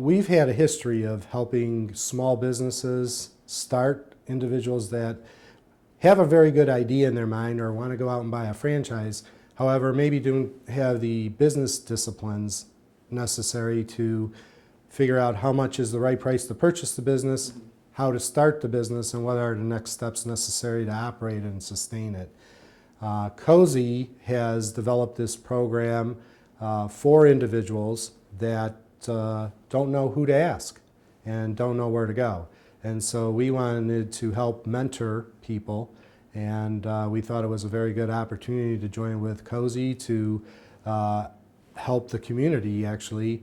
We've had a history of helping small businesses start, individuals that have a very good idea in their mind or want to go out and buy a franchise, however, maybe don't have the business disciplines necessary to figure out how much is the right price to purchase the business, how to start the business, and what are the next steps necessary to operate and sustain it. COSE has developed this program for individuals that don't know who to ask and don't know where to go. And so we wanted to help mentor people, and we thought it was a very good opportunity to join with COSE to help the community actually,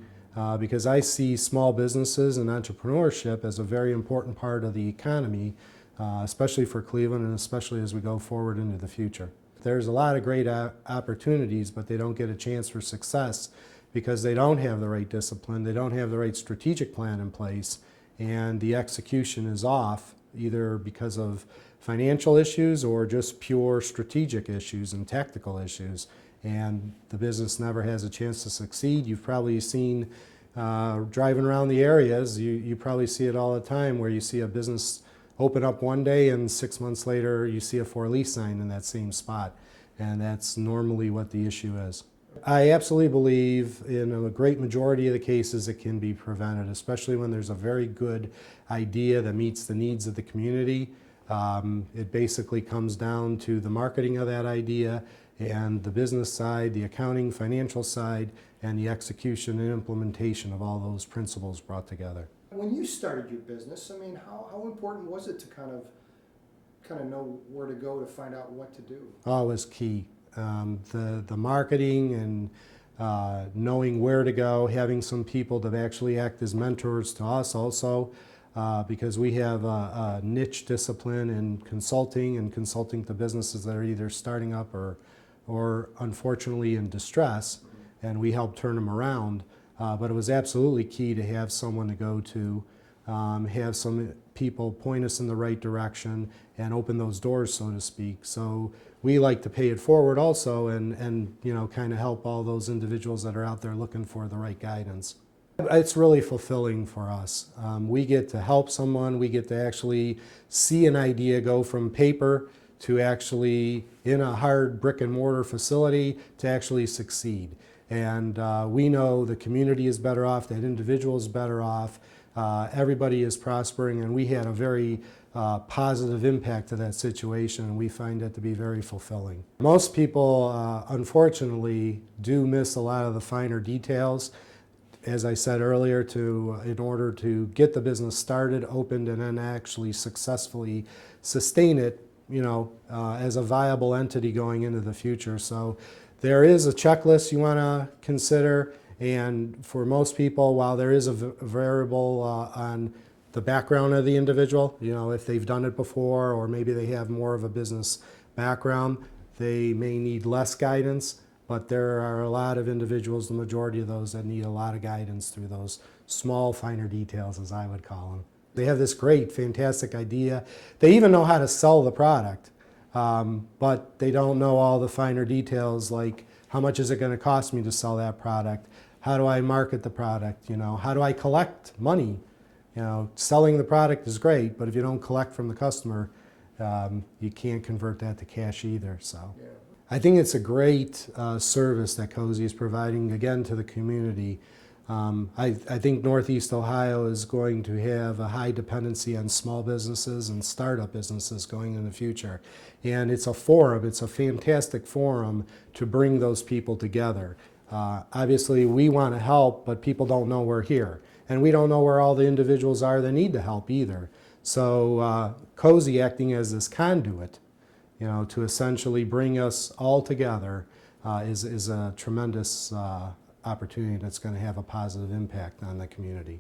because I see small businesses and entrepreneurship as a very important part of the economy, especially for Cleveland and especially as we go forward into the future. There's a lot of great opportunities, but they don't get a chance for success because they don't have the right discipline, they don't have the right strategic plan in place, and the execution is off either because of financial issues or just pure strategic issues and tactical issues, and the business never has a chance to succeed. You've probably seen, driving around the areas, you probably see it all the time where you see a business open up one day and 6 months later you see a for lease sign in that same spot, and that's normally what the issue is. I absolutely believe in a great majority of the cases it can be prevented, especially when there's a very good idea that meets the needs of the community. It basically comes down to the marketing of that idea and the business side, the accounting, financial side, and the execution and implementation of all those principles brought together. When you started your business, I mean, how important was it to kind of know where to go to find out what to do? Oh, it was key. The marketing and knowing where to go, having some people that actually act as mentors to us also, because we have a niche discipline in consulting to businesses that are either starting up or unfortunately in distress, and we help turn them around. But it was absolutely key to have someone to go to, have some people point us in the right direction and open those doors, so to speak. So we like to pay it forward also and you know, kind of help all those individuals that are out there looking for the right guidance. It's really fulfilling for us. We get to help someone, we get to actually see an idea go from paper to actually in a hard brick and mortar facility to actually succeed. And we know the community is better off, that individual is better off, everybody is prospering, and we had a very positive impact to that situation, and we find it to be very fulfilling. Most people, unfortunately, do miss a lot of the finer details. As I said earlier, in order to get the business started, opened, and then actually successfully sustain it, you know, as a viable entity going into the future. So there is a checklist you want to consider, and for most people, while there is a variable on the background of the individual, you know, if they've done it before or maybe they have more of a business background, they may need less guidance, but there are a lot of individuals, the majority of those, that need a lot of guidance through those small, finer details, as I would call them. They have this great, fantastic idea. They even know how to sell the product, but they don't know all the finer details, like how much is it going to cost me to sell that product? How do I market the product? You know, how do I collect money? You know, selling the product is great, but if you don't collect from the customer, you can't convert that to cash either. So yeah. I think it's a great service that COSE is providing, again, to the community. I think Northeast Ohio is going to have a high dependency on small businesses and startup businesses going in the future. And it's a forum, it's a fantastic forum to bring those people together. Obviously, we want to help, but people don't know we're here. And we don't know where all the individuals are that need the help either. So COSE acting as this conduit, you know, to essentially bring us all together is a tremendous opportunity that's going to have a positive impact on the community.